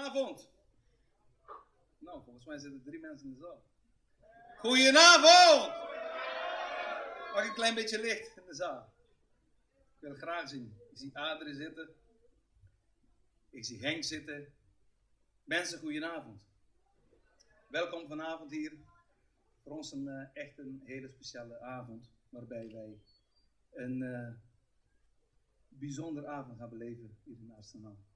Goedenavond. Nou, volgens mij zitten 3 mensen in de zaal. Goedenavond! Mag ik een klein beetje licht in de zaal? Ik wil het graag zien. Ik zie Adrie zitten. Ik zie Henk zitten. Mensen, goedenavond. Welkom vanavond hier. Voor ons echt een hele speciale avond. Waarbij wij een bijzondere avond gaan beleven hier in Amsterdam.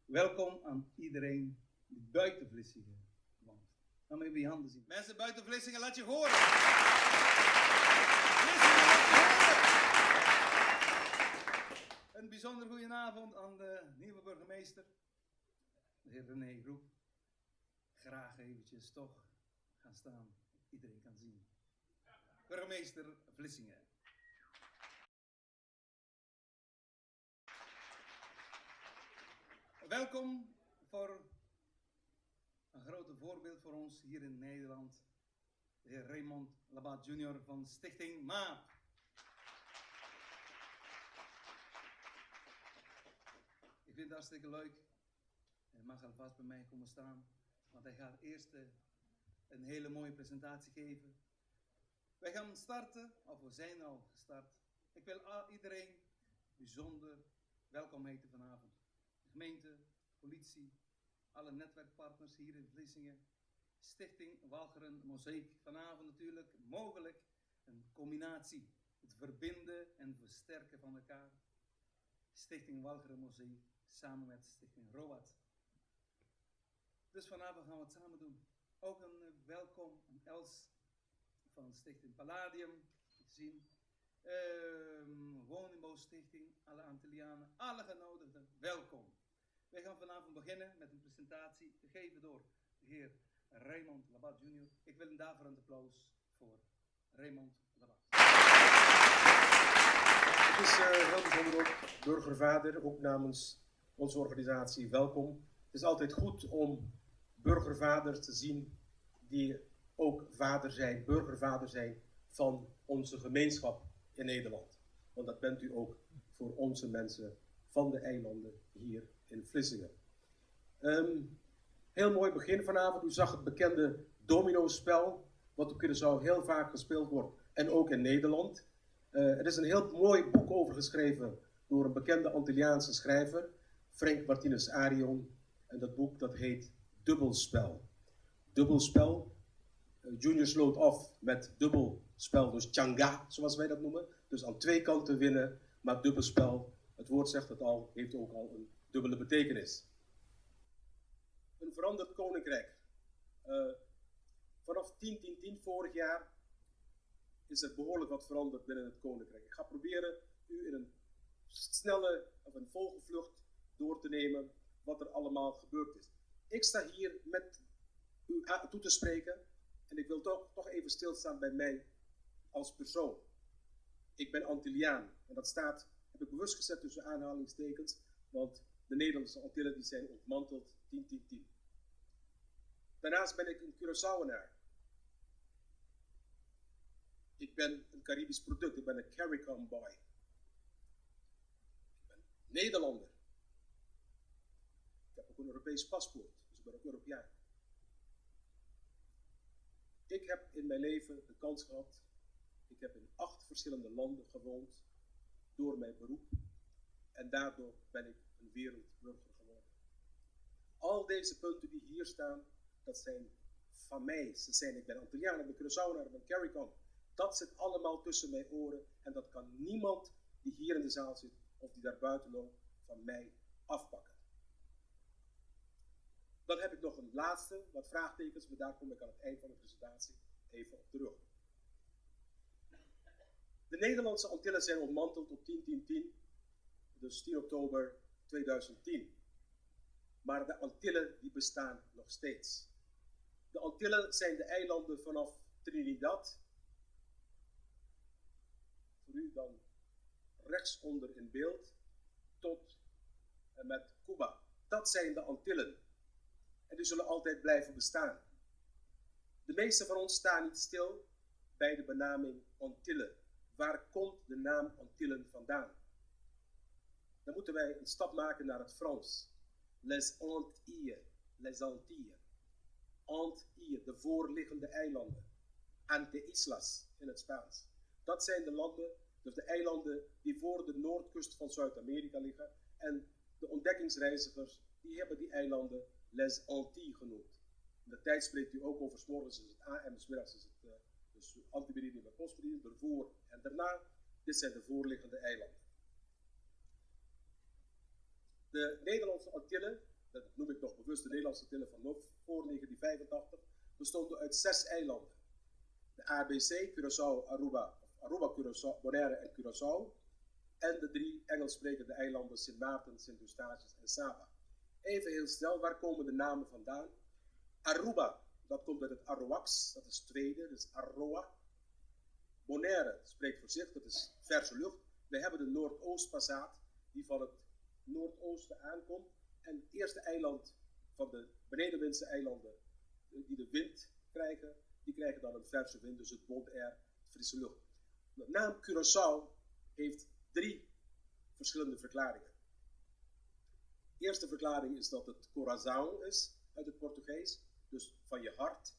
Welkom aan iedereen die buiten Vlissingen woont. Laat me even je handen zien. Mensen buiten Vlissingen, laat je horen. Vlissingen, laat je horen. Een bijzonder goede avond aan de nieuwe burgemeester, de heer René Groep. Graag eventjes toch gaan staan, dat iedereen kan zien. Burgemeester Vlissingen. Welkom voor een grote voorbeeld voor ons hier in Nederland, de heer Raymond Labat Jr. van Stichting MAAP. Ik vind het hartstikke leuk en mag alvast bij mij komen staan, want hij gaat eerst een hele mooie presentatie geven. Wij gaan starten, of we zijn al gestart. Ik wil iedereen bijzonder welkom heten vanavond. Gemeente, politie, alle netwerkpartners hier in Vlissingen, Stichting Walcheren Mozaïek. Vanavond natuurlijk mogelijk een combinatie, het verbinden en versterken van elkaar. Stichting Walcheren Mozaïek samen met Stichting ROAD. Dus vanavond gaan we het samen doen. Ook een welkom aan Els van Stichting Palladium, te zien. Woningbouwstichting, alle Antillianen, alle genodigden, welkom. Wij gaan vanavond beginnen met een presentatie gegeven door de heer Raymond Labat Jr. Ik wil een daverend applaus voor Raymond Labat. Het is heel bijzonder ook, burgervader, ook namens onze organisatie, welkom. Het is altijd goed om burgervaders te zien die ook vader zijn, burgervader zijn van onze gemeenschap in Nederland. Want dat bent u ook voor onze mensen van de eilanden hier in Vlissingen. Heel mooi begin vanavond. U zag het bekende domino-spel, wat op Curaçao heel vaak gespeeld wordt en ook in Nederland. Er is een heel mooi boek over geschreven door een bekende Antilliaanse schrijver, Frank Martinez Arion. En dat boek dat heet Dubbelspel. Dubbelspel. Junior sloot af met dubbelspel, dus changa, zoals wij dat noemen. Dus aan 2 kanten winnen, maar dubbelspel, het woord zegt het al, heeft ook al een dubbele betekenis. Een veranderd koninkrijk. Vanaf 10-10-10 vorig jaar is er behoorlijk wat veranderd binnen het koninkrijk. Ik ga proberen u in een snelle of een vogelvlucht door te nemen wat er allemaal gebeurd is. Ik sta hier met u toe te spreken en ik wil toch even stilstaan bij mij als persoon. Ik ben Antilliaan. En dat heb ik bewust gezet tussen aanhalingstekens, want de Nederlandse Antillen die zijn ontmanteld 10-10-10. Daarnaast ben ik een Curaçaoenaar. Ik ben een Caribisch product, ik ben een CARICOM boy. Ik ben Nederlander. Ik heb ook een Europees paspoort, dus ik ben ook Europeaan. Ik heb in mijn leven de kans gehad, ik heb in 8 verschillende landen gewoond door mijn beroep en daardoor ben ik een wereldburger geworden. Al deze punten die hier staan, dat zijn van mij. Ik ben Antilliaan, ik ben Curaçaoenaar, ik ben CARICOM. Dat zit allemaal tussen mijn oren en dat kan niemand die hier in de zaal zit of die daar buiten loopt van mij afpakken. Dan heb ik nog een laatste, wat vraagtekens, maar daar kom ik aan het eind van de presentatie even op terug. De Nederlandse Antillen zijn ontmanteld op 10-10-10, dus 10 oktober 2010. Maar de Antillen die bestaan nog steeds. De Antillen zijn de eilanden vanaf Trinidad, voor u dan rechtsonder in beeld, tot en met Cuba. Dat zijn de Antillen. En die zullen altijd blijven bestaan. De meeste van ons staan niet stil bij de benaming Antillen. Waar komt de naam Antillen vandaan? Dan moeten wij een stap maken naar het Frans. Les Antilles, les Antilles. Antilles, de voorliggende eilanden. Anteislas in het Spaans. Dat zijn de landen, dus de eilanden die voor de noordkust van Zuid-Amerika liggen. En de ontdekkingsreizigers, die hebben die eilanden les Antilles genoemd. In de tijd spreekt u ook over, 's morgens is het AM en 's middags is het dus antiberidien en postberidien, ervoor en daarna. Dit zijn de voorliggende eilanden. De Nederlandse Antillen, dat noem ik nog bewust de Nederlandse Antillen van voor 1985, bestonden uit 6 eilanden. De ABC, Curaçao, Aruba, Curaçao, Bonaire en Curaçao. En de 3 Engels sprekende eilanden Sint Maarten, Sint Eustatius en Saba. Even heel snel, waar komen de namen vandaan? Aruba, dat komt uit het Arawaks, dat is tweede, dat is Aroa. Bonaire spreekt voor zich, dat is verse lucht. We hebben de Noordoostpassaat, die van het noordoosten aankomt. En het eerste eiland van de benedenwindse eilanden, die de wind krijgen, die krijgen dan een verse wind, dus het bond air, frisse lucht. De naam Curaçao heeft 3 verschillende verklaringen. De eerste verklaring is dat het Coração is, uit het Portugees, dus van je hart.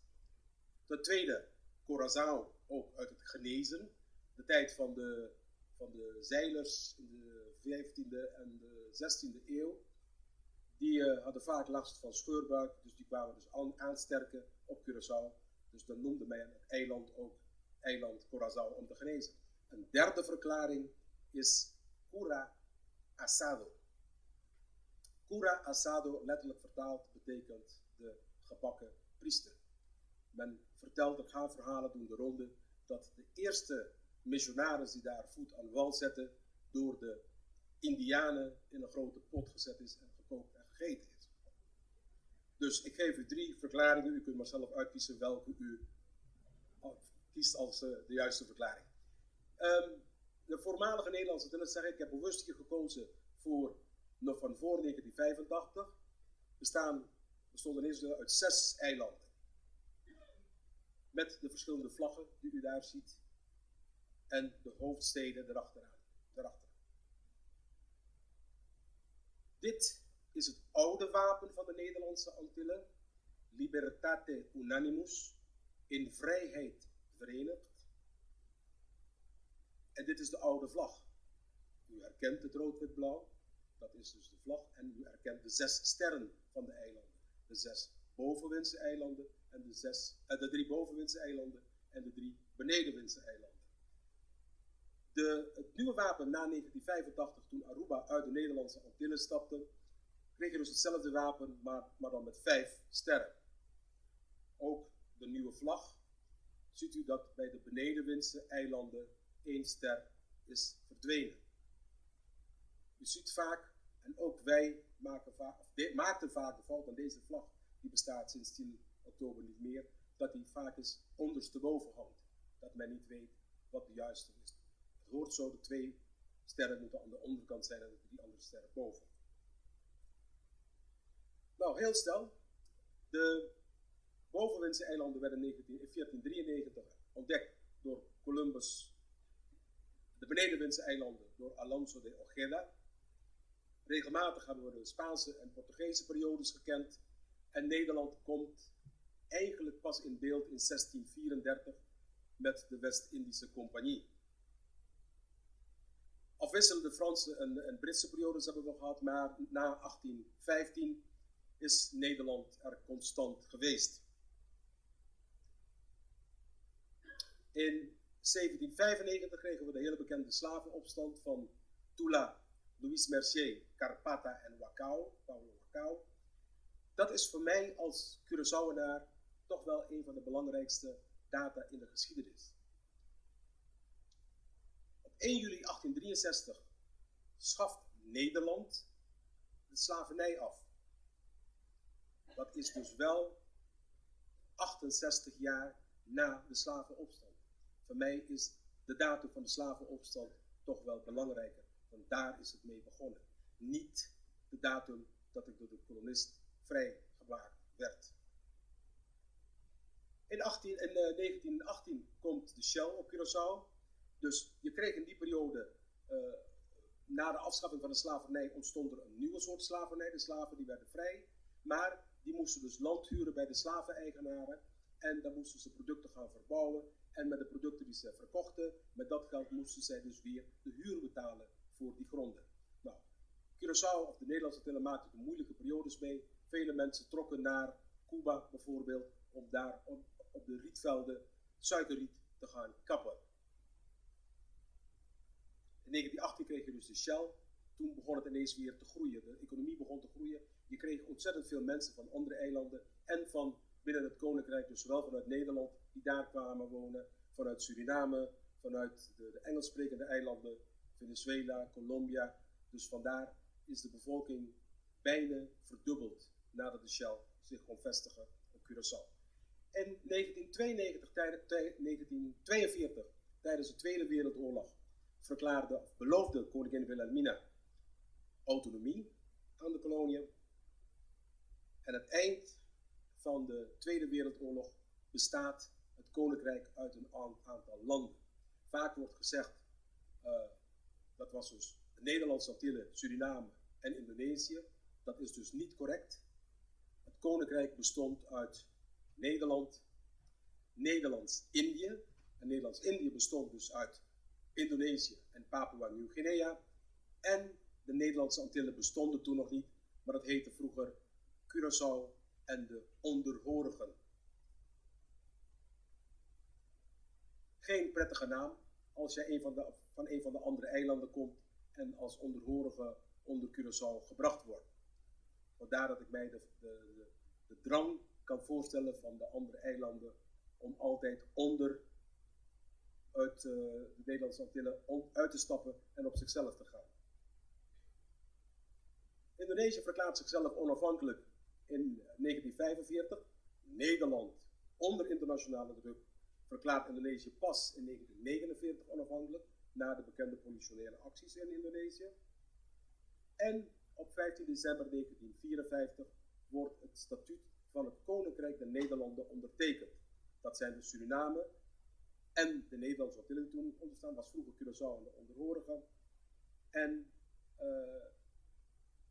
Ten tweede, Coração ook uit het genezen, de tijd van de zeilers in de 15e en de 16e eeuw. Die hadden vaak last van scheurbuik, dus die kwamen dus aansterken op Curaçao. Dus dan noemde men het eiland ook eiland Coração om te genezen. Een derde verklaring is Cura Asado. Cura Asado, letterlijk vertaald, betekent de gebakken priester. Men vertelt, er gaan verhalen doen de ronde, dat de eerste missionaris die daar voet aan wal zetten, door de Indianen in een grote pot gezet is en gekookt en gegeten is. Dus ik geef u 3 verklaringen, u kunt maar zelf uitkiezen welke u kiest als de juiste verklaring. De voormalige Nederlandse Antillen, zeg ik heb bewust hier gekozen nog van voor 1985, bestonden ineens uit 6 eilanden. Met de verschillende vlaggen die u daar ziet. En de hoofdsteden erachteraan. Dit is het oude wapen van de Nederlandse Antillen. Libertate unanimus. In vrijheid verenigd. En dit is de oude vlag. U herkent het rood-wit-blauw. Dat is dus de vlag. En u herkent de 6 sterren van de eilanden. De 6 bovenwindse eilanden. En de 3 bovenwindse eilanden. En de 3 benedenwindse eilanden. Het nieuwe wapen na 1985, toen Aruba uit de Nederlandse Antillen stapte, kreeg je dus hetzelfde wapen, maar dan met 5 sterren. Ook de nieuwe vlag, ziet u dat bij de benedenwindse eilanden 1 ster is verdwenen. U ziet vaak, en ook wij maakten vaak de fout aan deze vlag, die bestaat sinds 10 oktober niet meer, dat die vaak eens ondersteboven hangt. Dat men niet weet wat de juiste is. Het hoort zo, de 2 sterren moeten aan de onderkant zijn en de 3 andere sterren boven. Nou, heel snel. De bovenwindse eilanden werden in 1493 ontdekt door Columbus. De benedenwindse eilanden door Alonso de Ojeda. Regelmatig hebben we de Spaanse en Portugese periodes gekend. En Nederland komt eigenlijk pas in beeld in 1634 met de West-Indische Compagnie. Afwisselende Franse en Britse periodes hebben we gehad, maar na 1815 is Nederland er constant geweest. In 1795 kregen we de hele bekende slavenopstand van Tula, Louis Mercier, Carpata en Paulo Wachau. Dat is voor mij als Curaçaoenaar toch wel een van de belangrijkste data in de geschiedenis. Op 1 juli 1863 schaft Nederland de slavernij af. Dat is dus wel 68 jaar na de slavenopstand. Voor mij is de datum van de slavenopstand toch wel belangrijker, want daar is het mee begonnen. Niet de datum dat ik door de kolonist vrijgemaakt werd. In 1918 komt de Shell op Curaçao. Dus je kreeg in die periode, na de afschaffing van de slavernij, ontstond er een nieuwe soort slavernij. De slaven die werden vrij, maar die moesten dus land huren bij de slaveneigenaren. En dan moesten ze producten gaan verbouwen. En met de producten die ze verkochten, met dat geld moesten zij dus weer de huur betalen voor die gronden. Nou, Curaçao of de Nederlandse Antillen maakten er moeilijke periodes mee. Vele mensen trokken naar Cuba bijvoorbeeld om daar op de rietvelden suikerriet te gaan kappen. In 1918 kreeg je dus de Shell. Toen begon het ineens weer te groeien. De economie begon te groeien. Je kreeg ontzettend veel mensen van andere eilanden en van binnen het Koninkrijk, dus zowel vanuit Nederland, die daar kwamen wonen, vanuit Suriname, vanuit de Engels sprekende eilanden, Venezuela, Colombia. Dus vandaar is de bevolking bijna verdubbeld nadat de Shell zich kon vestigen op Curaçao. In 1942, tijdens de Tweede Wereldoorlog, beloofde koningin Wilhelmina autonomie aan de koloniën. En het eind van de Tweede Wereldoorlog bestaat het koninkrijk uit een aantal landen. Vaak wordt gezegd, dat was dus de Nederlandse Antillen, Suriname en Indonesië. Dat is dus niet correct. Het koninkrijk bestond uit Nederland, Nederlands-Indië. En Nederlands-Indië bestond dus uit Indonesië en Papua Nieuw-Guinea. En de Nederlandse Antillen bestonden toen nog niet, maar dat heette vroeger Curaçao en de onderhorigen. Geen prettige naam als jij van een van de andere eilanden komt en als onderhorige onder Curaçao gebracht wordt. Vandaar dat ik mij de drang kan voorstellen van de andere eilanden om altijd uit de Nederlandse Antillen uit te stappen en op zichzelf te gaan. Indonesië verklaart zichzelf onafhankelijk in 1945. Nederland, onder internationale druk, verklaart Indonesië pas in 1949 onafhankelijk, na de bekende politionele acties in Indonesië. En op 15 december 1954 wordt het statuut van het Koninkrijk der Nederlanden ondertekend. Dat zijn dus Suriname en de Nederlandse Antillen toen onderstaan, was vroeger Curaçao en de onderhorigen. En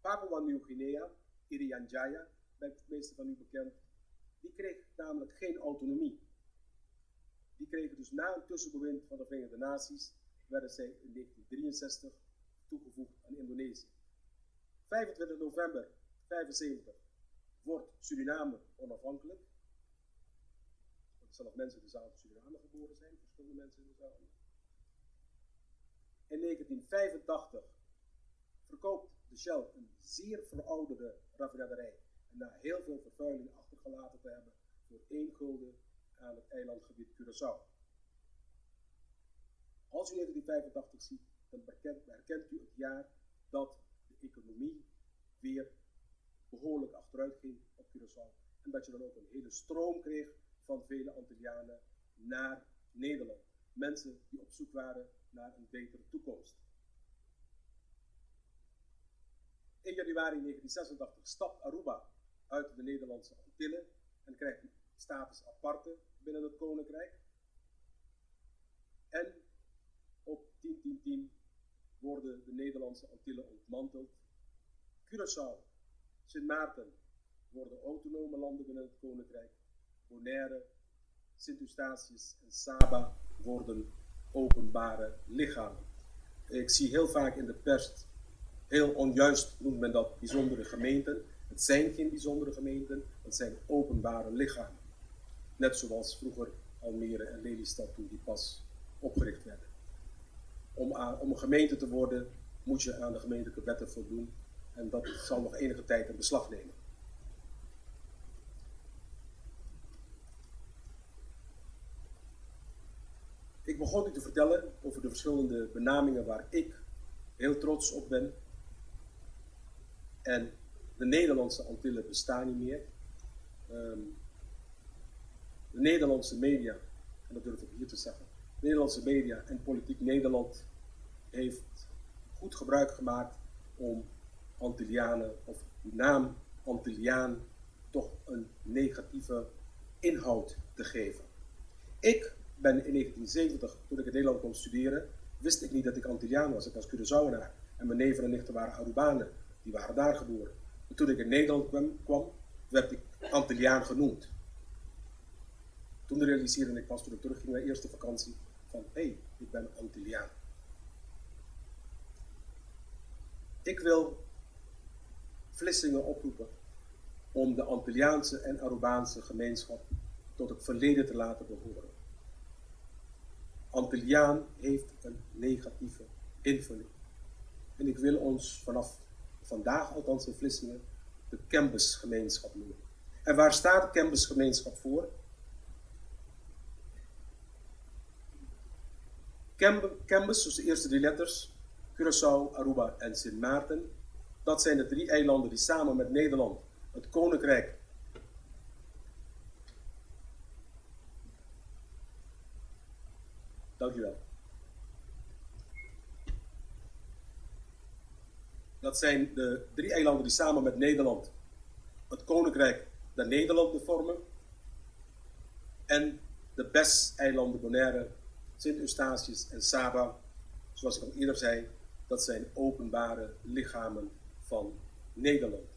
Papua Nieuw-Guinea, Irian Jaya, bij de meeste van u bekend, die kreeg namelijk geen autonomie. Die kregen dus na een tussenbewind van de Verenigde Naties, werden zij in 1963 toegevoegd aan Indonesië. 25 november 1975 wordt Suriname onafhankelijk. Er zijn nog mensen in de zaal in Suriname geboren zijn, verschillende mensen in de zaal. In 1985 verkoopt de Shell een zeer verouderde raffinaderij en na heel veel vervuiling achtergelaten te hebben voor 1 gulden aan het eilandgebied Curaçao. Als u 1985 ziet, dan herkent u het jaar dat de economie weer behoorlijk achteruit ging op Curaçao en dat je dan ook een hele stroom kreeg van vele Antillianen naar Nederland. mensen die op zoek waren naar een betere toekomst. In januari 1986 stapt Aruba uit de Nederlandse Antillen en krijgt die status aparte binnen het Koninkrijk. En op 10-10-10 worden de Nederlandse Antillen ontmanteld. Curaçao, Sint Maarten worden autonome landen binnen het Koninkrijk. Bonaire, Sint Eustatius en Saba worden openbare lichamen. Ik zie heel vaak in de pers, heel onjuist noemt men dat bijzondere gemeenten. Het zijn geen bijzondere gemeenten, het zijn openbare lichamen. Net zoals vroeger Almere en Lelystad toen die pas opgericht werden. Om een gemeente te worden moet je aan de gemeentelijke wetten voldoen en dat zal nog enige tijd in beslag nemen. Ik begon u te vertellen over de verschillende benamingen waar ik heel trots op ben. En de Nederlandse Antillen bestaan niet meer. De Nederlandse media, en dat durf ik hier te zeggen, de Nederlandse media en Politiek Nederland heeft goed gebruik gemaakt om Antillianen, of de naam Antilliaan, toch een negatieve inhoud te geven. Ik ben in 1970, toen ik in Nederland kwam studeren, wist ik niet dat ik Antilliaan was. Ik was Curaçaoenaar en mijn neven en nichten waren Arubanen, die waren daar geboren. En toen ik in Nederland kwam, werd ik Antilliaan genoemd. Toen realiseerde ik pas toen ik terugging naar de eerste vakantie van hé, ik ben Antilliaan. Ik wil Vlissingen oproepen om de Antilliaanse en Arubaanse gemeenschap tot het verleden te laten behoren. Antilliaan heeft een negatieve invulling. En ik wil ons vanaf vandaag, althans in Vlissingen, de Cambus-gemeenschap noemen. En waar staat de Cambus-gemeenschap voor? Cambus, dus de eerste drie letters, Curaçao, Aruba en Sint Maarten. Dat zijn de drie eilanden die samen met Nederland het Koninkrijk Dankjewel. Dat zijn de drie eilanden die samen met Nederland het Koninkrijk der Nederlanden vormen. En de BES-eilanden Bonaire, Sint Eustatius en Saba, zoals ik al eerder zei, dat zijn openbare lichamen van Nederland.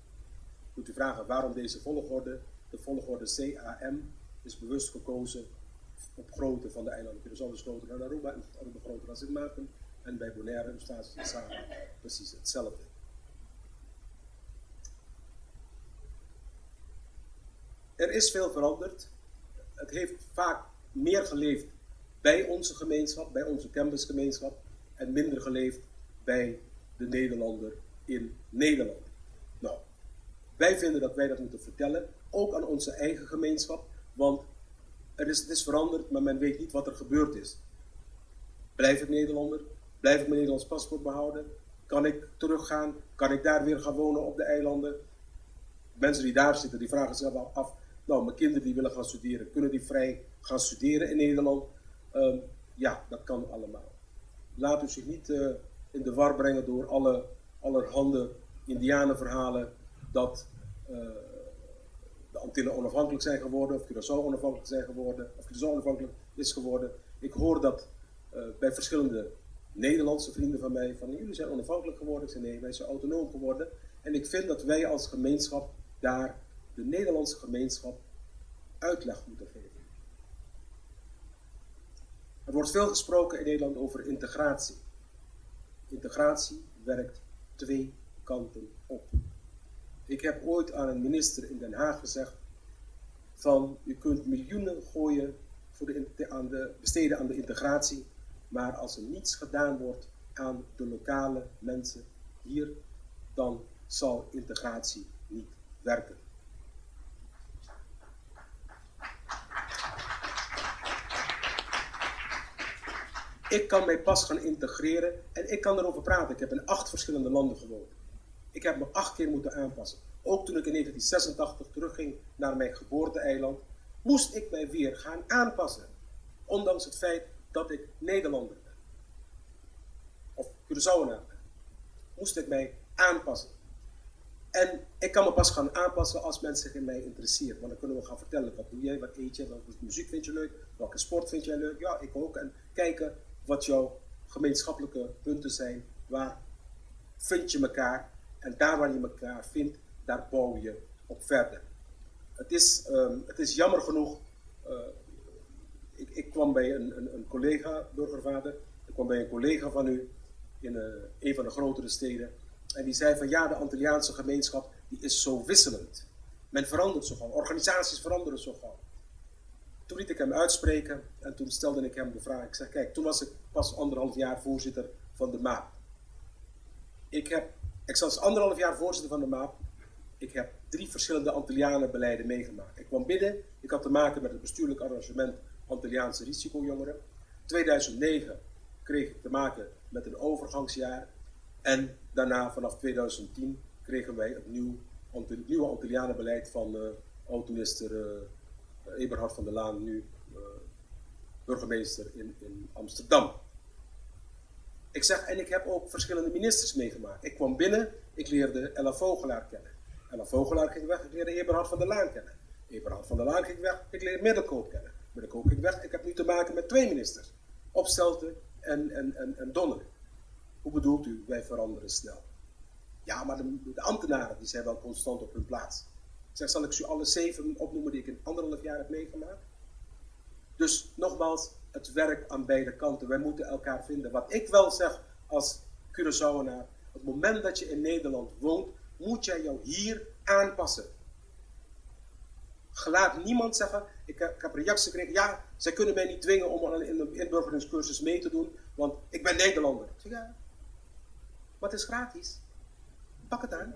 Moet u vragen waarom deze volgorde? De volgorde CAM is bewust gekozen op grootte van de eilanden. Curaçao is groter dan Aruba en Aruba groter dan Sint Maarten. En bij Bonaire, Eustatius en Saba precies hetzelfde. Er is veel veranderd. Het heeft vaak meer geleefd bij onze gemeenschap, bij onze Cambus-gemeenschap, en minder geleefd bij de Nederlander in Nederland. Nou, wij vinden dat wij dat moeten vertellen, ook aan onze eigen gemeenschap, want het is veranderd, maar men weet niet wat er gebeurd is. Blijf ik Nederlander? Blijf ik mijn Nederlands paspoort behouden? Kan ik teruggaan? Kan ik daar weer gaan wonen op de eilanden? Mensen die daar zitten, die vragen zich af, nou, mijn kinderen die willen gaan studeren, kunnen die vrij gaan studeren in Nederland? Ja, dat kan allemaal. Laat u zich niet in de war brengen door allerhande indianenverhalen dat de Antillen onafhankelijk zijn geworden, of Curaçao onafhankelijk zijn geworden, of Curaçao onafhankelijk is geworden. Ik hoor dat bij verschillende Nederlandse vrienden van mij, van jullie zijn onafhankelijk geworden. Ik zeg nee, wij zijn autonoom geworden. En ik vind dat wij als gemeenschap daar, de Nederlandse gemeenschap, uitleg moeten geven. Er wordt veel gesproken in Nederland over integratie. Integratie werkt twee kanten op. Ik heb ooit aan een minister in Den Haag gezegd van u kunt miljoenen gooien voor besteden aan de integratie, maar als er niets gedaan wordt aan de lokale mensen hier, dan zal integratie niet werken. Ik kan mij pas gaan integreren en ik kan erover praten. Ik heb in 8 verschillende landen gewoond. Ik heb me 8 keer moeten aanpassen. Ook toen ik in 1986 terugging naar mijn geboorte-eiland, moest ik mij weer gaan aanpassen. Ondanks het feit dat ik Nederlander ben. Of Curaçaoenaar ben. Moest ik mij aanpassen. En ik kan me pas gaan aanpassen als mensen zich in mij interesseren. Want dan kunnen we gaan vertellen, wat doe jij, wat eet je, welke muziek vind je leuk, welke sport vind jij leuk. Ja, ik ook. En kijken wat jouw gemeenschappelijke punten zijn. Waar vind je elkaar? En daar waar je elkaar vindt, daar bouw je op verder. Het is jammer genoeg. Ik kwam bij een collega, burgervader. Ik kwam bij een collega van u in een van de grotere steden. En die zei van ja, de Antilliaanse gemeenschap die is zo wisselend. Men verandert zo gauw, organisaties veranderen zo gauw. Toen liet ik hem uitspreken en toen stelde ik hem de vraag. Ik zeg kijk, toen was ik pas 1,5 jaar voorzitter van de MAAP. Ik was 1,5 jaar voorzitter van de MAAP. Ik heb 3 verschillende Antillianenbeleiden meegemaakt. Ik kwam binnen, ik had te maken met het bestuurlijk arrangement Antilliaanse risicojongeren. 2009 kreeg ik te maken met een overgangsjaar. En daarna, vanaf 2010, kregen wij het nieuwe Antillianenbeleid van oud-minister Eberhard van der Laan, nu burgemeester in Amsterdam. Ik zeg, en ik heb ook verschillende ministers meegemaakt. Ik kwam binnen, ik leerde Ella Vogelaar kennen. Ella Vogelaar ging weg, ik leerde Eberhard van der Laan kennen. Eberhard van der Laan ging weg, ik leerde Middelkoop kennen. Middelkoop ging weg, ik heb nu te maken met 2 ministers. Opstelten en Donner. Hoe bedoelt u, wij veranderen snel? Ja, maar de ambtenaren die zijn wel constant op hun plaats. Ik zeg, zal ik u alle 7 opnoemen die ik in 1,5 jaar heb meegemaakt? Dus nogmaals, het werkt aan beide kanten. Wij moeten elkaar vinden. Wat ik wel zeg als Curaçaoenaar, op het moment dat je in Nederland woont, moet jij jou hier aanpassen. Laat niemand zeggen, ik heb reacties gekregen, ja, zij kunnen mij niet dwingen om in de inburgeringscursus mee te doen, want ik ben Nederlander. Ik zeg, ja, maar het is gratis. Pak het aan.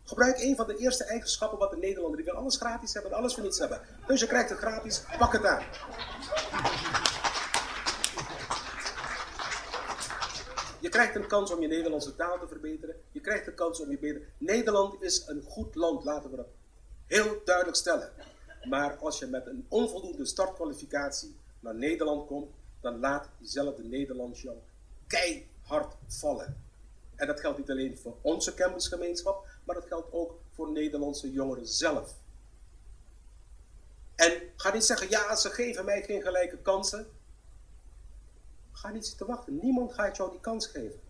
Gebruik een van de eerste eigenschappen wat de Nederlander, die wil alles gratis hebben en alles voor niets hebben. Dus je krijgt het gratis, pak het aan. Je krijgt een kans om je Nederlandse taal te verbeteren. Je krijgt een kans om je beter... Nederland is een goed land, laten we dat heel duidelijk stellen. Maar als je met een onvoldoende startkwalificatie naar Nederland komt, dan laat diezelfde Nederland jou keihard vallen. En dat geldt niet alleen voor onze campusgemeenschap, maar dat geldt ook voor Nederlandse jongeren zelf. En ga niet zeggen, ja, ze geven mij geen gelijke kansen. Ga niet zitten wachten. Niemand gaat jou die kans geven.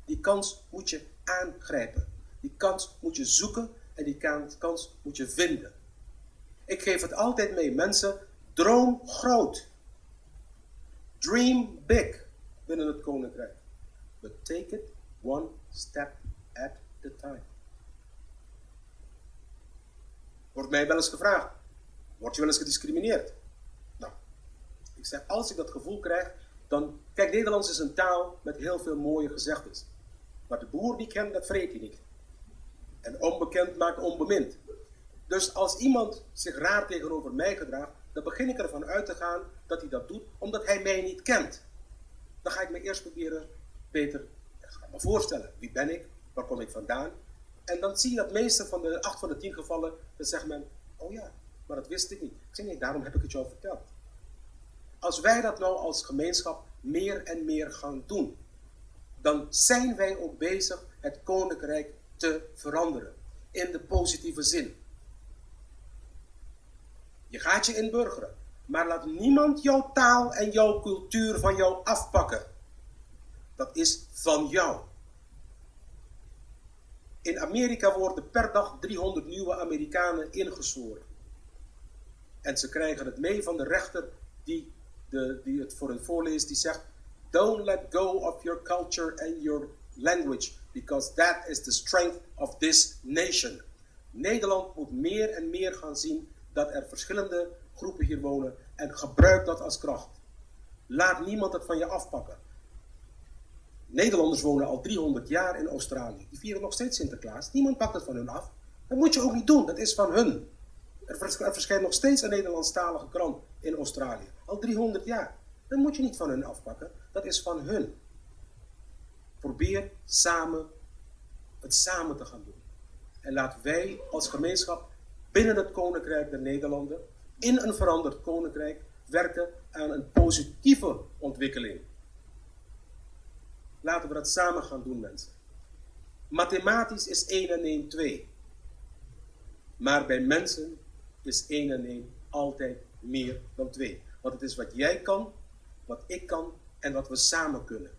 Die kans moet je aangrijpen. Die kans moet je zoeken en die kans moet je vinden. Ik geef het altijd mee. Mensen, droom groot. Dream big binnen het koninkrijk. But take it one step at a time. Wordt mij wel eens gevraagd. Word je wel eens gediscrimineerd? Nou, ik zeg, als ik dat gevoel krijg, dan... Kijk, Nederlands is een taal met heel veel mooie gezegdes. Maar de boer die kent, dat vreet hij niet. En onbekend maakt onbemind. Dus als iemand zich raar tegenover mij gedraagt, dan begin ik ervan uit te gaan dat hij dat doet, omdat hij mij niet kent. Dan ga ik me eerst proberen beter me voorstellen. Wie ben ik? Waar kom ik vandaan? En dan zie je dat meeste van de 8 van de 10 gevallen, dan zegt men, oh ja, maar dat wist ik niet. Ik zeg, nee, daarom heb ik het jou verteld. Als wij dat nou als gemeenschap meer en meer gaan doen, dan zijn wij ook bezig het koninkrijk te veranderen. In de positieve zin. Je gaat je inburgeren, maar laat niemand jouw taal en jouw cultuur van jou afpakken. Dat is van jou. In Amerika worden per dag 300 nieuwe Amerikanen ingezworen. En ze krijgen het mee van de rechter die het voor hen voorleest, die zegt, don't let go of your culture and your language, because that is the strength of this nation. Nederland moet meer en meer gaan zien dat er verschillende groepen hier wonen en gebruik dat als kracht. Laat niemand het van je afpakken. Nederlanders wonen al 300 jaar in Australië. Die vieren nog steeds Sinterklaas. Niemand pakt het van hun af. Dat moet je ook niet doen. Dat is van hun. Er verschijnt nog steeds een Nederlandstalige krant in Australië. Al 300 jaar. Dat moet je niet van hun afpakken. Dat is van hun. Probeer het samen te gaan doen. En laten wij als gemeenschap binnen het Koninkrijk der Nederlanden, in een veranderd Koninkrijk, werken aan een positieve ontwikkeling. Laten we dat samen gaan doen, mensen. Mathematisch is 1 en 1 2. Maar bij mensen is 1 en 1 altijd meer dan 2. Want het is wat jij kan, wat ik kan en wat we samen kunnen.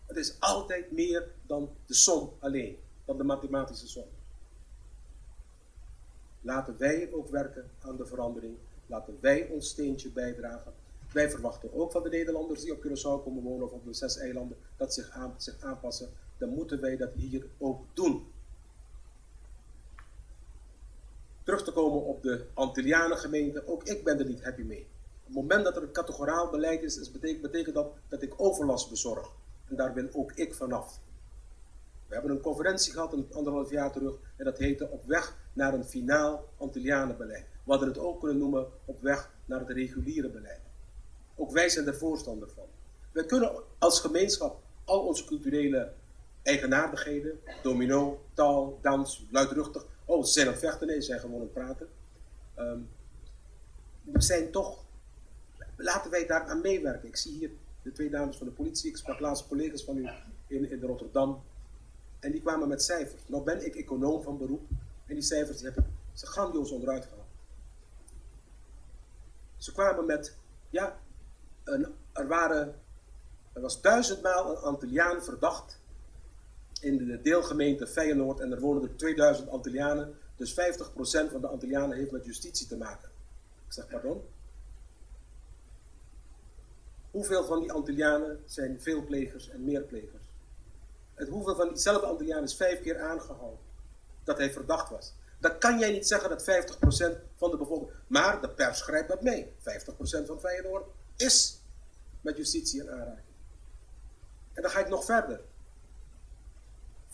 Het is altijd meer dan de som alleen, dan de mathematische som. Laten wij ook werken aan de verandering. Laten wij ons steentje bijdragen. Wij verwachten ook van de Nederlanders die op Curaçao komen wonen of op de 6 eilanden, dat zich aanpassen. Dan moeten wij dat hier ook doen. Terug te komen op de Antillianengemeente, ook ik ben er niet happy mee. Op het moment dat er een categoraal beleid is, betekent dat ik overlast bezorg. En daar ben ook ik vanaf. We hebben een conferentie gehad een 1,5 jaar terug en dat heette Op weg naar een finaal Antillianenbeleid. We hadden het ook kunnen noemen Op weg naar het reguliere beleid. Ook wij zijn er voorstander van. We kunnen als gemeenschap al onze culturele eigenaardigheden, domino, taal, dans, luidruchtig. Oh, ze zijn aan het vechten, nee, ze zijn gewoon aan het praten. We zijn toch, laten wij daar aan meewerken. Ik zie hier de 2 dames van de politie, ik sprak laatst collega's van u in Rotterdam. En die kwamen met cijfers. Nou ben ik econoom van beroep en die cijfers die heb ik ze grandioos onderuit gehaald. Ze kwamen met, ja, er was 1000-maal een Antilliaan verdacht in de deelgemeente Feyenoord en er wonen er 2000 Antillianen, dus 50% van de Antillianen heeft met justitie te maken. Ik zeg, pardon? Hoeveel van die Antillianen zijn veelplegers en meerplegers? En hoeveel van diezelfde Antillianen is 5 keer aangehouden dat hij verdacht was? Dan kan jij niet zeggen dat 50% van de bevolking, maar de pers grijpt dat mee. 50% van Feyenoord is met justitie in aanraking. En dan ga ik nog verder. 50%,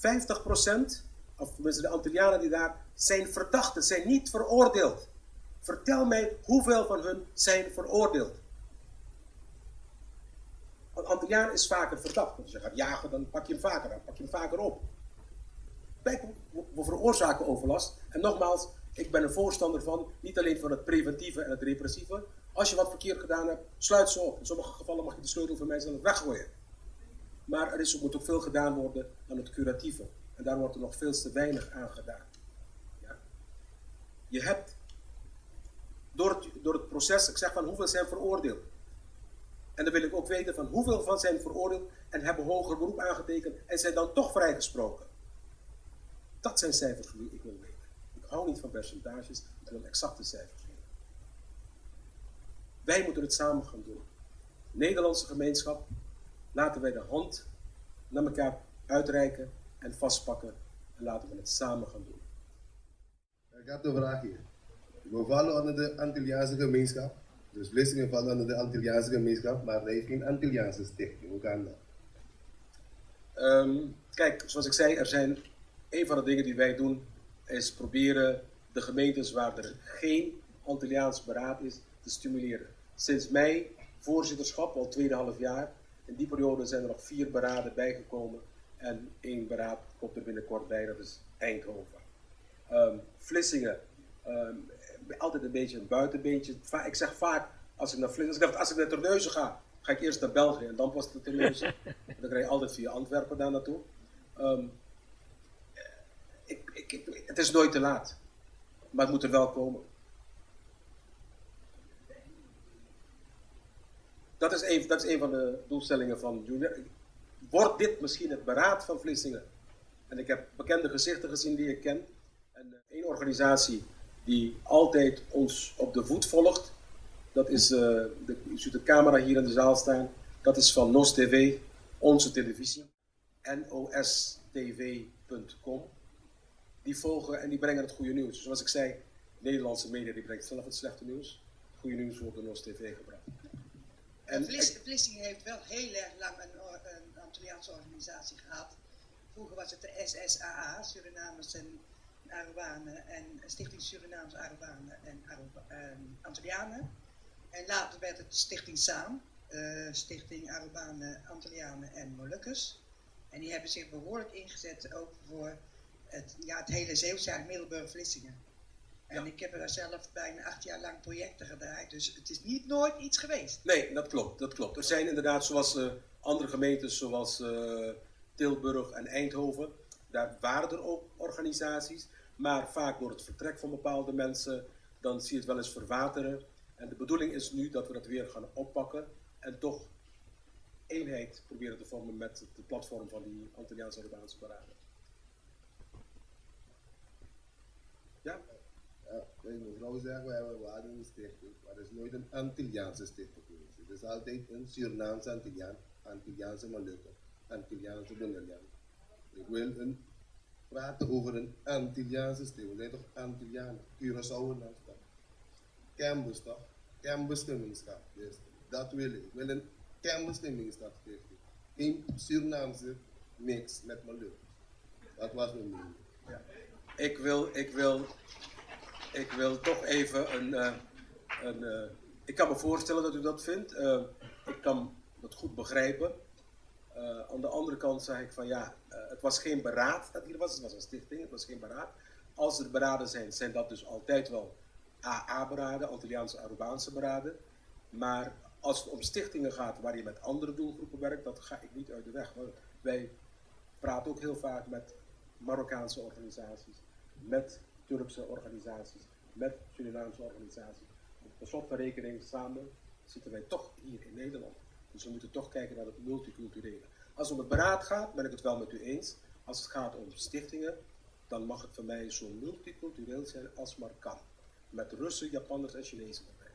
of tenminste de Antillianen die daar zijn verdachten, zijn niet veroordeeld. Vertel mij hoeveel van hun zijn veroordeeld. Een Antilliaan is vaker verdacht. Als je gaat jagen, dan pak je hem vaker, dan pak je hem vaker op. Kijk, we veroorzaken overlast. En nogmaals, ik ben een voorstander van, niet alleen van het preventieve en het repressieve. Als je wat verkeerd gedaan hebt, sluit ze op. In sommige gevallen mag je de sleutel van mij zelf weggooien. Maar moet ook veel gedaan worden aan het curatieve. En daar wordt er nog veel te weinig aan gedaan. Ja. Je hebt, door het proces, ik zeg van hoeveel zijn veroordeeld. En dan wil ik ook weten van hoeveel van zijn veroordeeld en hebben hoger beroep aangetekend en zijn dan toch vrijgesproken. Dat zijn cijfers die ik wil weten. Ik hou niet van percentages, ik wil exacte cijfers weten. Wij moeten het samen gaan doen. Nederlandse gemeenschap, laten wij de hand naar elkaar uitreiken en vastpakken en laten we het samen gaan doen. Ik heb de vraag hier. We vallen onder de Antilliaanse gemeenschap. Dus Vlissingen valt onder de Antilliaanse gemeenschap, maar er is geen Antilliaanse stichting. Hoe kan dat? Kijk, zoals ik zei, een van de dingen die wij doen is proberen de gemeentes waar er geen Antilliaans beraad is te stimuleren. Sinds mijn voorzitterschap, al 2,5 jaar, in die periode zijn er nog 4 beraden bijgekomen en 1 beraad komt er binnenkort bij, dat is Eindhoven. Vlissingen, altijd een beetje een buitenbeentje. Ik zeg vaak, als ik naar Terneuzen ga ik eerst naar België en dan pas naar Terneuzen. Dan krijg je altijd via Antwerpen daar naartoe. Het is nooit te laat, maar het moet er wel komen. Dat is een van de doelstellingen van Junior. Wordt dit misschien het beraad van Vlissingen? En ik heb bekende gezichten gezien die ik ken. En één organisatie die altijd ons op de voet volgt, dat is, u ziet de camera hier in de zaal staan, dat is van NOS TV, onze televisie, nostv.com. Die volgen en die brengen het goede nieuws. Zoals ik zei, Nederlandse media die brengt zelf het slechte nieuws. Het goede nieuws wordt door NOS TV gebracht. Vlissingen heeft wel heel erg lang een Antilliaanse organisatie gehad. Vroeger was het de SSAA, Surinamers en Arubanen, en Stichting Surinaams, Arubanen en Antillianen. En later werd het Stichting SAAM, Stichting Arubanen, Antillianen en Molukkers. En die hebben zich behoorlijk ingezet ook voor het hele Zeeuwse, Middelburg-Vlissingen. En ik heb er zelf bijna 8 jaar lang projecten gedraaid, dus het is niet nooit iets geweest. Nee, dat klopt. Er zijn inderdaad, zoals andere gemeentes, zoals Tilburg en Eindhoven, daar waren er ook organisaties, maar vaak door het vertrek van bepaalde mensen, dan zie je het wel eens verwateren. En de bedoeling is nu dat we dat weer gaan oppakken en toch eenheid proberen te vormen met het platform van die Antilliaanse Arubaanse beraden. Ja? Ja, ik moet nou zeggen, we waren een stichting, maar het is nooit een Antilliaanse stichting geweest. Het is altijd een Surinaamse Antilliaan, Antilliaanse Molukken, Antilliaanse Bonaireaan. Ik wil praten over een Antilliaanse stichting. We zijn toch Antillianen, Curaçao en dat. Cambus toch? Cambus gemeenschap. Dus dat wil ik. Ik wil een Cambus gemeenschap stichting. Geen Surinaamse mix met Molukken. Dat was mijn mening. Ja. Ik wil toch even ik kan me voorstellen dat u dat vindt. Ik kan dat goed begrijpen. Aan de andere kant zeg ik van ja, het was geen beraad dat hier was. Het was een stichting, het was geen beraad. Als er beraden zijn, zijn dat dus altijd wel AA-beraden, Antilliaanse Arubaanse beraden. Maar als het om stichtingen gaat waar je met andere doelgroepen werkt, dat ga ik niet uit de weg. Want wij praten ook heel vaak met Marokkaanse organisaties, met Turkse organisaties, met Surinaamse organisaties. Per slot van rekening samen zitten wij toch hier in Nederland. Dus we moeten toch kijken naar het multiculturele. Als het om het beraad gaat, ben ik het wel met u eens. Als het gaat om stichtingen, dan mag het voor mij zo multicultureel zijn als maar kan. Met Russen, Japanners en Chinezen erbij.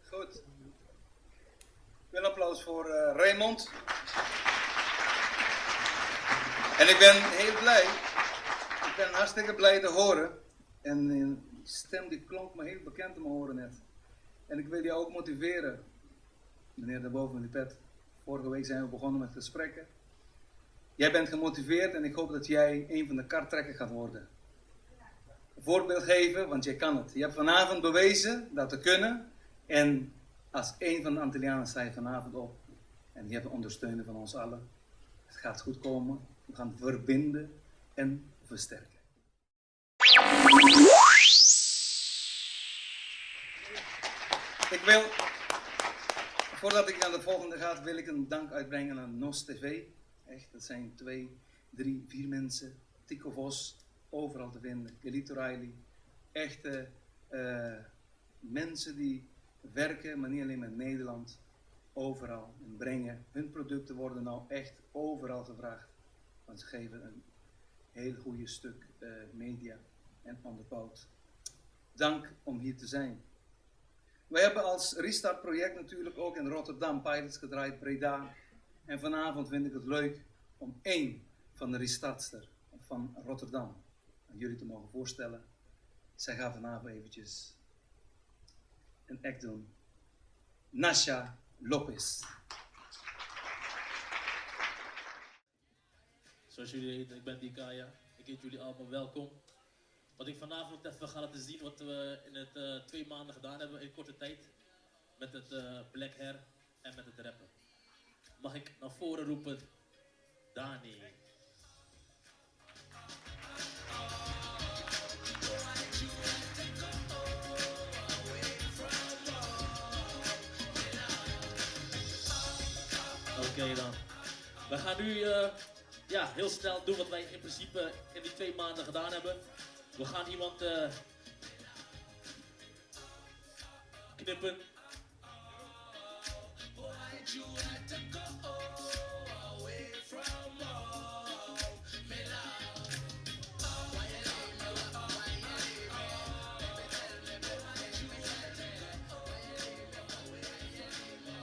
Goed. Een applaus voor Raymond. En ik ben heel blij. Ik ben hartstikke blij te horen. En die stem die klonk me heel bekend te me horen net. En ik wil jou ook motiveren. Meneer daarboven in de pet. Vorige week zijn we begonnen met gesprekken. Jij bent gemotiveerd en ik hoop dat jij een van de karttrekkers gaat worden. Een voorbeeld geven, want jij kan het. Je hebt vanavond bewezen dat te kunnen. En als een van de Antillianen sta je vanavond op. En je hebt de ondersteuning van ons allen. Het gaat goed komen. We gaan verbinden en versterken. Ik wil, voordat ik naar de volgende ga, wil ik een dank uitbrengen aan NOS TV. Echt, dat zijn 2, 3, 4 mensen. Tico Vos, overal te vinden. Kelito Riley. Echte mensen die werken, maar niet alleen met Nederland. Overal en brengen. Hun producten worden nou echt overal gevraagd. Want ze geven een heel goede stuk media en onderbouwd. Dank om hier te zijn. We hebben als Restart project natuurlijk ook in Rotterdam pilots gedraaid, Breda. En vanavond vind ik het leuk om één van de restartster van Rotterdam aan jullie te mogen voorstellen. Zij gaat vanavond eventjes een act doen. Nasha Lopez. Zoals jullie weten, ik ben Dikaya. Ik heet jullie allemaal welkom. Wat ik vanavond even ga laten zien, wat we in het 2 maanden gedaan hebben in korte tijd. Met het black hair en met het rappen. Mag ik naar voren roepen, Dani. Oké dan. We gaan nu heel snel doen wat wij in principe in die 2 maanden gedaan hebben. We gaan iemand knippen.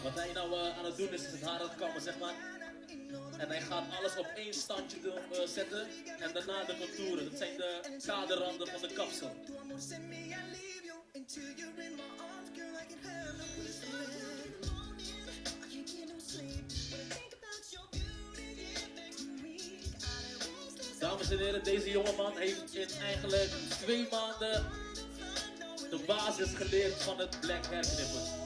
Wat hij nou aan het doen is het haar aan het kammen, zeg maar. En hij gaat alles op 1 standje zetten en daarna de contouren. Dat zijn de kaderranden van de kapsel. Dames en heren, deze jongeman heeft in eigenlijk 2 maanden de basis geleerd van het black hair knippen.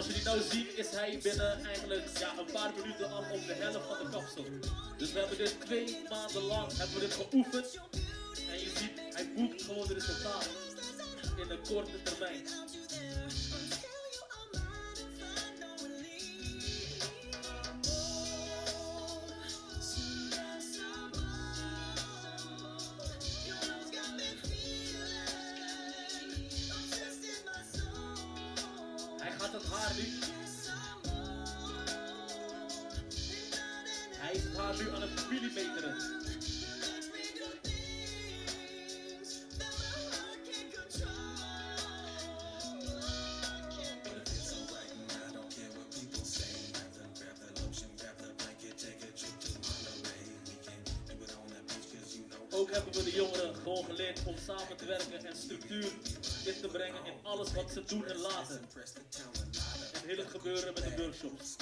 Zoals jullie nou zien is hij binnen eigenlijk een paar minuten al op de helft van de kapsel. Dus we hebben dit 2 maanden lang hebben we dit geoefend. En je ziet, hij boekt gewoon de resultaat in een korte termijn. Hij gaat het haar nu. Hij is het haar nu aan het millimeteren. Ook hebben we de jongeren gewoon geleerd om samen te werken en structuur in te brengen in alles wat ze doen en laten. En heel het gebeuren met de workshops.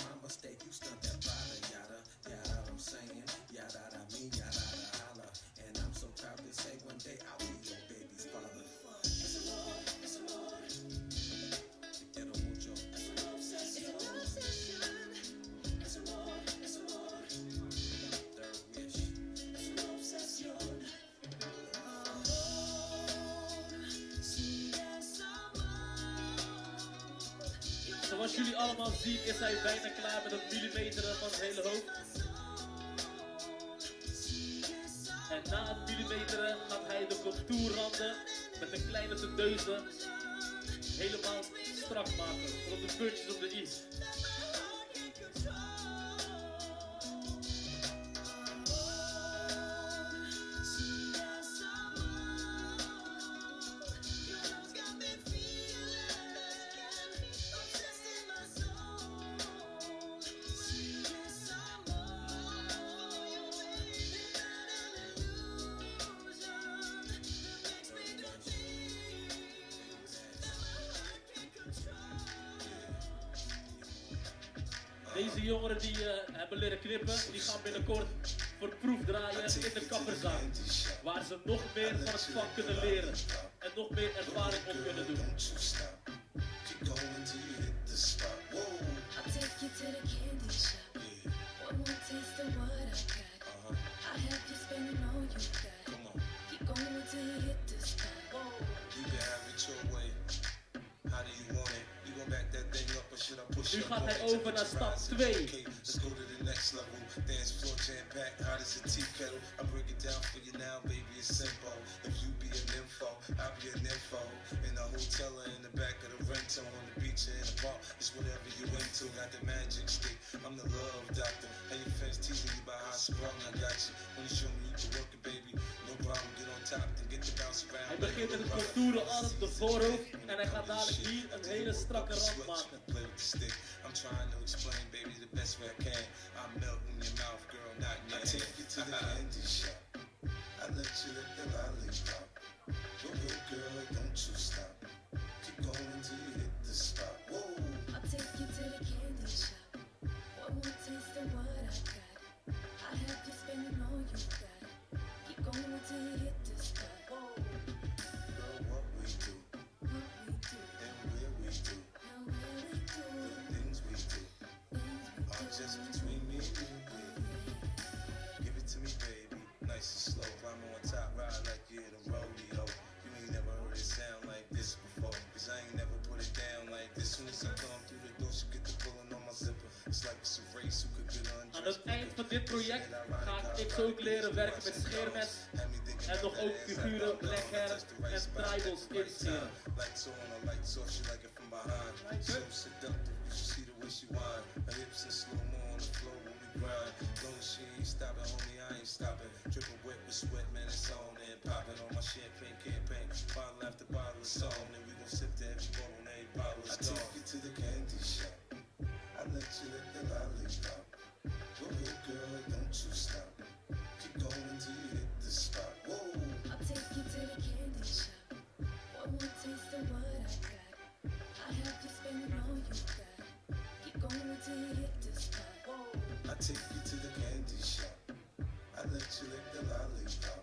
Zoals jullie allemaal zien is hij bijna klaar met het millimeteren van zijn hele hoofd. En na het millimeteren gaat hij de contourranden met een kleine tendeuze helemaal strak maken. Tot op de puntjes op de i. Deze jongeren die hebben leren knippen, die gaan binnenkort voor proef draaien in de kapperszaak. Waar ze nog meer van het vak kunnen leren en nog meer ervaring op kunnen doen. I'll take you to the candy shop. One more taste of what I got. I have you spending all you got. Keep going till you hit the spot. You can have it your way. How do you want it? You gon' back that thing up or should I push Nu up gaat on hij it? over naar stap 2. Okay, let's go to the next level. Dance floor jam packed, hot as a tea kettle. I break it down for you now, baby. It's simple. If you be an info, I'll be an info. In the hotel or in the back of the rental, on the beach or in the bar, it's whatever you into. Got the magic stick. I'm the love doctor. And your friends teasing you about how I sprung. I got you. When you show me you can work it, baby. No problem. Get on top and get the bounce around. Hij begint met het contouren al op de voorhoofd en hij gaat dadelijk hier een hele strakke rand maken. Play with the stick. I'm trying to explain, baby, the best way I can. I'm melting your mouth, girl, not in your hand. I take you to the candy shop. I let you lick the lollipop. Go ahead, girl, don't you stop. Keep going till you hit the spot. Whoa. I'll take you to the candy shop. One more taste of what I got. I have you spending all you got. Keep going till you hit the spot. Girl, what we do What we do, and where we do, how well we do, the things we do are just between me and you. Give it to me, baby, nice and slow. Climb on top, ride like you're the rodeo. You ain't never heard it sound like this before. Cause I ain't never put it down like this. Soon as I come through the door, she get the pulling on my zipper. It's like it's a race who could get undressed. Aan het eind van dit project ga ik ook leren werken met scheermes en nog ook figuren, black hair en tribals inscheren. Lights on, a lights off, she like it from behind. So seductive, you should see the way she whine. Her hips in slow mo on the floor when we grind. Long as she ain't stopping, homie, I ain't stopping. Dripping wet with sweat, man, it's on and popping on my champagne campaign. Bottle after bottle is on, and we gon' sip to every bottle and every bottle is gone. I take you to the candy shop. I let you lick the lollipop. Go ahead, girl, don't you stop. Keep going till you hit the spot. Whoa. I'll take you to the candy shop. One more taste of what I got. I have you spending all you got. Keep going till you hit the spot. I take you to the candy shop. I let you lick the lollipop.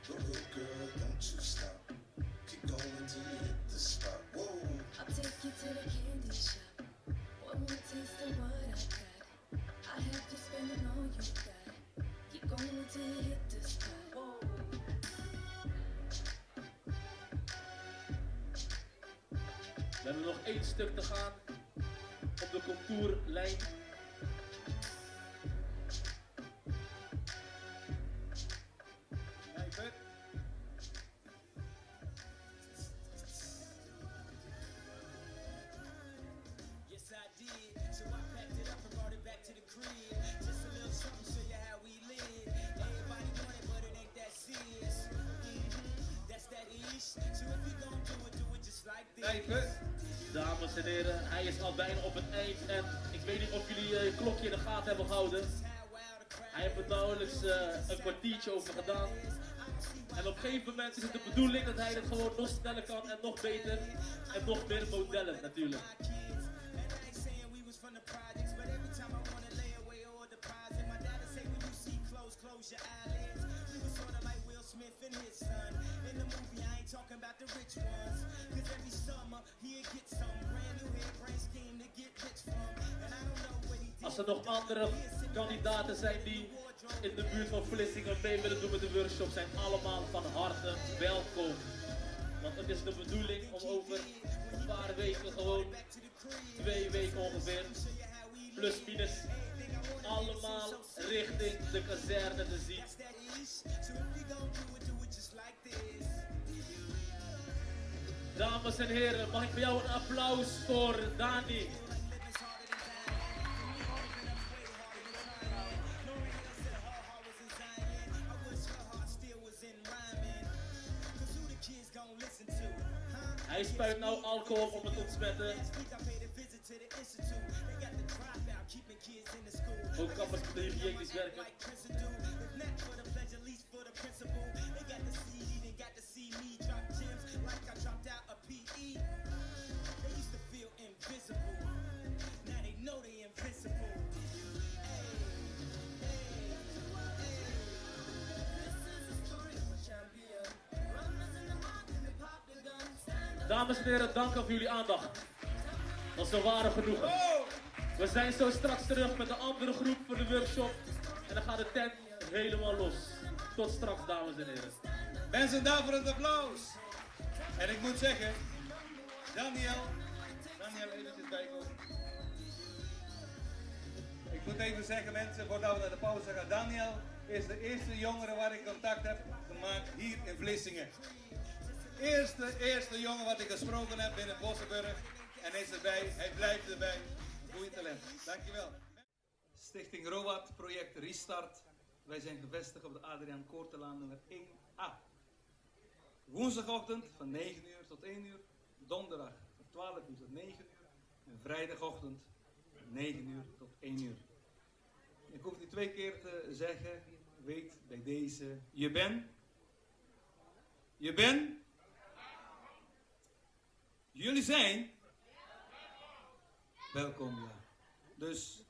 Go ahead, girl, don't you stop. Keep going till you hit the spot. Whoa. I'll take you to the candy shop. We hebben nog 1 stuk te gaan op de contourlijn. Even. Yes, I did. So I packed it up and brought it back to the crib. Just a little something, show you how we live. Everybody want it, but it ain't that serious. That's that ish. So if you gon' do it just like this. Even. Dames en heren, hij is al bijna op het eind en ik weet niet of jullie je klokje in de gaten hebben gehouden. Hij heeft er nauwelijks een kwartiertje over gedaan. En op een gegeven moment is het de bedoeling dat hij het gewoon nog sneller kan en nog beter. En nog meer modellen natuurlijk. Talking about the rich ones, cause every summer he'll get some brand new hairbrain scheme to get rich from. And I don't know what he did. Als er nog andere kandidaten zijn die in de buurt van Vlissingen mee willen doen met de workshop, zijn allemaal van harte welkom. Want het is de bedoeling om over een paar weken, gewoon 2 weken ongeveer, plus minus, allemaal richting de kazerne te zien. Dames en heren, mag ik voor jou een applaus voor Dani? Hij spuit nou alcohol om het te ontsmetten. Ook kappers moeten hygiënisch werken. Dames en heren, dank voor jullie aandacht. Dat is een ware genoegen. We zijn zo straks terug met een andere groep voor de workshop. En dan gaat de tent helemaal los. Tot straks, dames en heren. Mensen, daarvoor een applaus. En ik moet zeggen, Daniel, eventjes bijkomen. Ik moet even zeggen, mensen, voordat we naar de pauze gaan. Daniel is de eerste jongere waar ik contact heb gemaakt hier in Vlissingen. Eerste jongen wat ik gesproken heb binnen Bossenburg. En hij is erbij, hij blijft erbij. Goeie talent. Dankjewel. Stichting ROWAT, project Restart. Wij zijn gevestigd op de Adriaan Koortelaan nummer 1A. Woensdagochtend van 9 uur tot 1 uur. Donderdag van 12 uur tot 9 uur. En vrijdagochtend van 9 uur tot 1 uur. Ik hoef niet 2 keer te zeggen, weet bij deze, je bent. Jullie zijn welkom, ja. Dus ik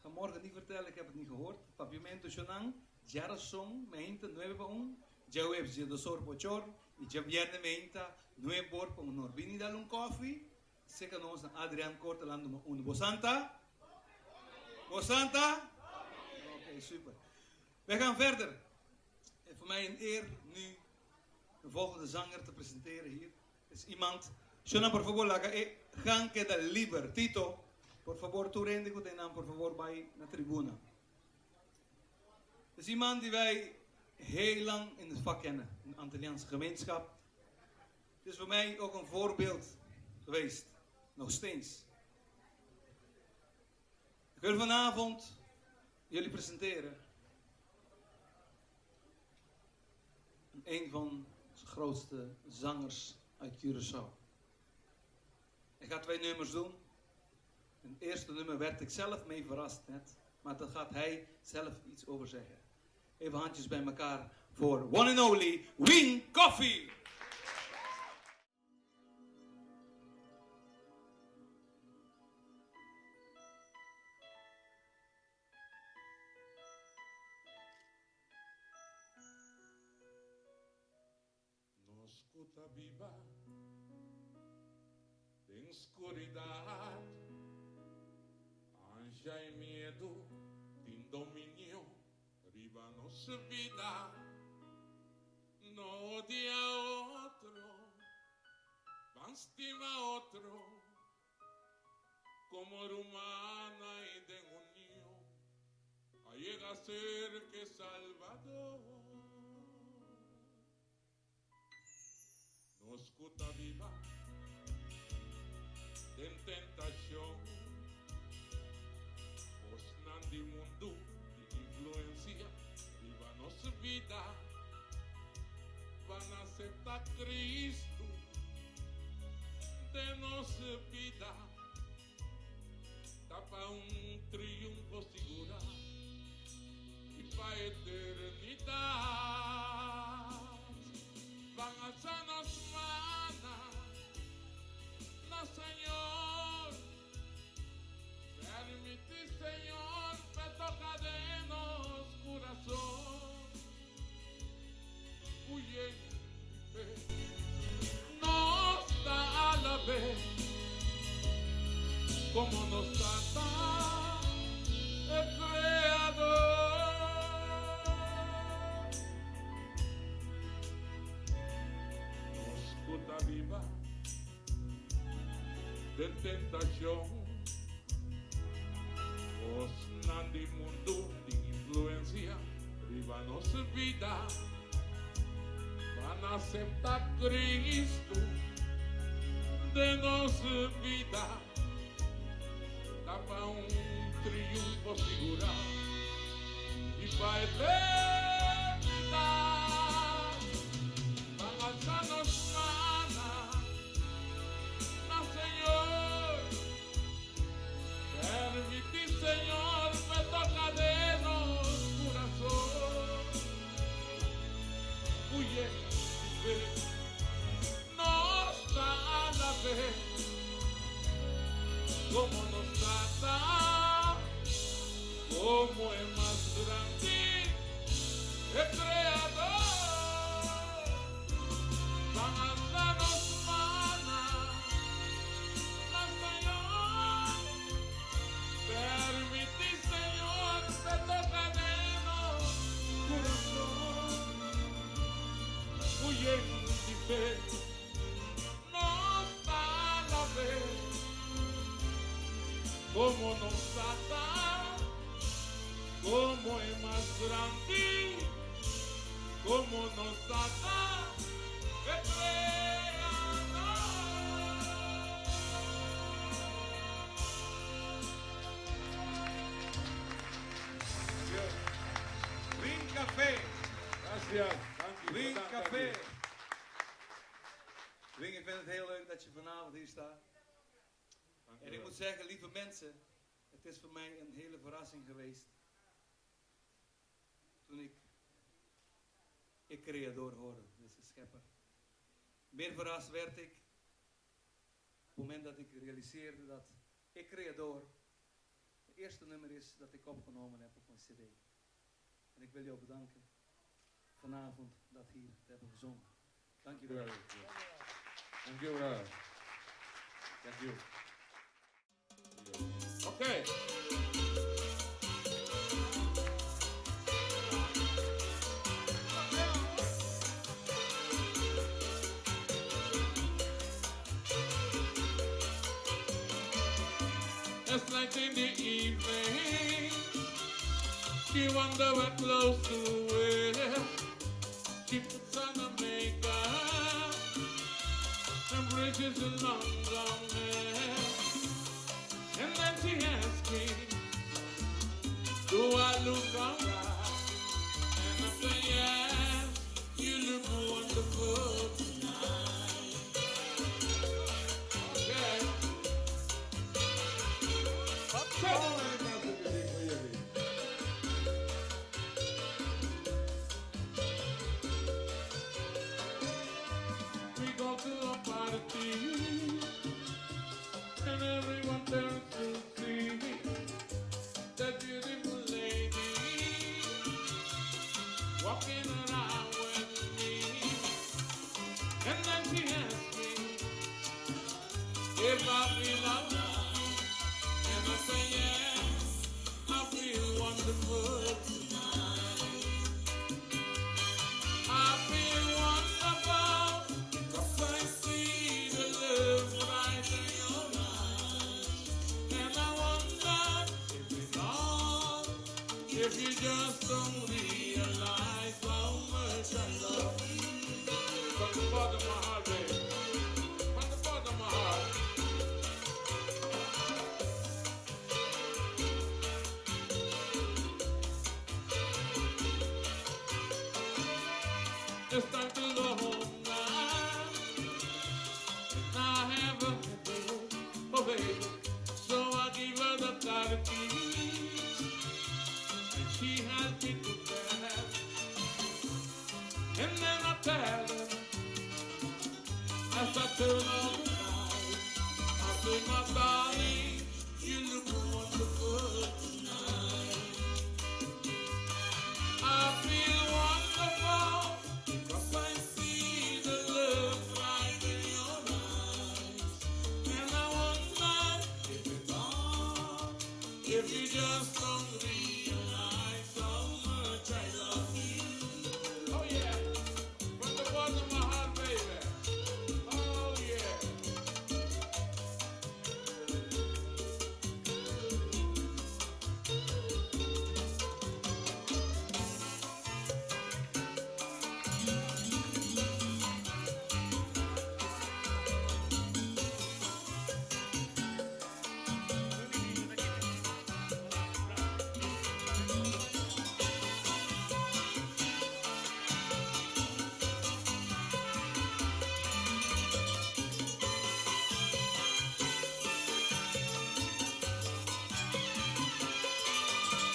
ga morgen niet vertellen, ik heb het niet gehoord. Papiamento Chonang, Jarasong, Meinta, Nueva Un, Jaweb de Sorpochor, Javierne Meinta, Nueva Borp, om Norbini Dalun Coffee. Zeker nog eens naar Adriaan Korteland, een Bosanta. Bosanta? Oké, super. We gaan verder. En voor mij een eer nu de volgende zanger te presenteren hier. Es iemand, Shona, por favor, la Gan queda liber. Tito, por favor, tú rende con naam, por favor, bij de tribune. Het is iemand die wij heel lang in het vak kennen, in de Antilliaanse gemeenschap. Het is voor mij ook een voorbeeld geweest, nog steeds. Ik wil vanavond jullie presenteren een van de grootste zangers uit Curaçao. Ik ga 2 nummers doen. In het eerste nummer werd ik zelf mee verrast net, maar daar gaat hij zelf iets over zeggen. Even handjes bij elkaar voor one and only Wing Coffee. No escuta viva de escuridad, anja y miedo, sin dominio, riba no se vida, no odia a otro, lastima otro, como rumana y demonio, llega a ser que Salvador. Nos escuta viva en tentación, os nandi mundo de influencia, viva nossa vida, van a aceptar Cristo de nossa vida, tapa triunfo segura e para a eternidade. Van a ser nos mana, no Señor, permite Señor, me toca de nos corazón, huye fe, nos da a la vez, como nos trata el Creador. Nos escuta viva de tentación, os nandi mundo de influencia, viva nossa vida, van a aceptar Cristo de nossa vida, tapa triunfo segurado e para a eternidade. Van a nos mana, no Señor, permite Señor, me toca de nos corazón, huye, nos da a la vez, como nos trata, como es más grande el Creador. Van a darnos mana, no Señor, permite Señor, te toca de nos corazón, huye y fe, nos da la vez, como nos trata, como es más grande, como nos trata el Creador. Ring Café. Gracias, dank u. Ring Bedankt, Café. dank u. Ring, ik vind het heel leuk dat je vanavond hier staat. Dank u En ik wel. moet zeggen, lieve mensen, het is voor mij een hele verrassing geweest. Toen ik Creador hoorde, dus de schepper. Meer verrast werd ik op het moment dat ik realiseerde dat ik Creador het eerste nummer is dat ik opgenomen heb op een cd. En ik wil jou bedanken vanavond dat hier te hebben gezongen. Dank je wel. Dank u wel. Dank u. Oké. It's like in the evening, she wonder what clothes to wear. She puts on a makeup and bridges a long, long hair. And then she asks me, do I look alright? And I say, yes, you look wonderful tonight. Okay. We go to a party and everyone turns to see that beautiful lady just don't realize how much I love you. From the bottom of my heart, baby. From the bottom of my heart. It's time to go home now. And I have a headache, oh baby. So I give her the car keys. And she has me to bed. And then I tell her, as I turn on the light, I say, my darling, you look wonderful tonight. I feel wonderful because I see the love right in your eyes. And I wonder if it's all, if you just don't realize how much I love you. Oh yeah, from the bottom of my heart, baby. Oh yeah.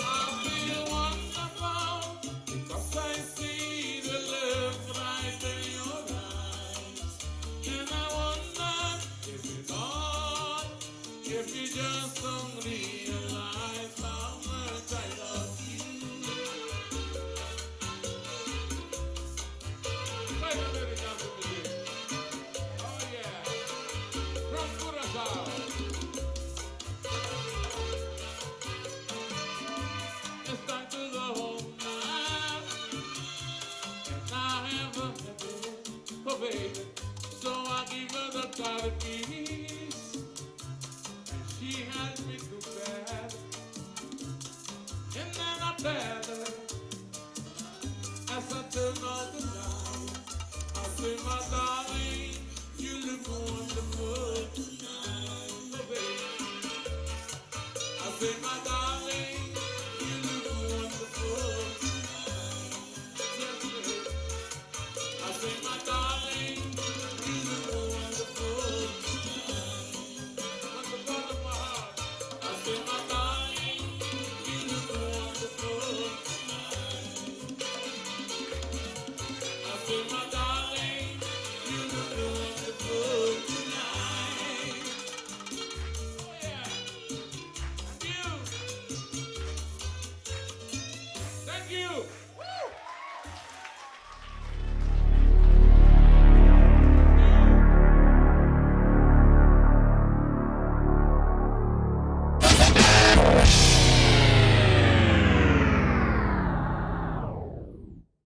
I feel wonderful because I see the love right in your eyes. And I wonder if it's all, if you just don't realize how much I love you. Play a little dance with me. Oh yeah. From Curaçao. It's time to go home now. And I have a headache, oh baby. So I give her the car keys. And she has me to bed. And then I tell her, as I turn on the light, I say, my darling, you look wonderful tonight, oh baby. I say, my darling, you look wonderful tonight. Yes, baby. I say, my darling, you look wonderful tonight. From the bottom of my heart, I say, my darling, you look wonderful tonight. I say, my darling, you look wonderful tonight. Oh yeah. Thank you. Thank you.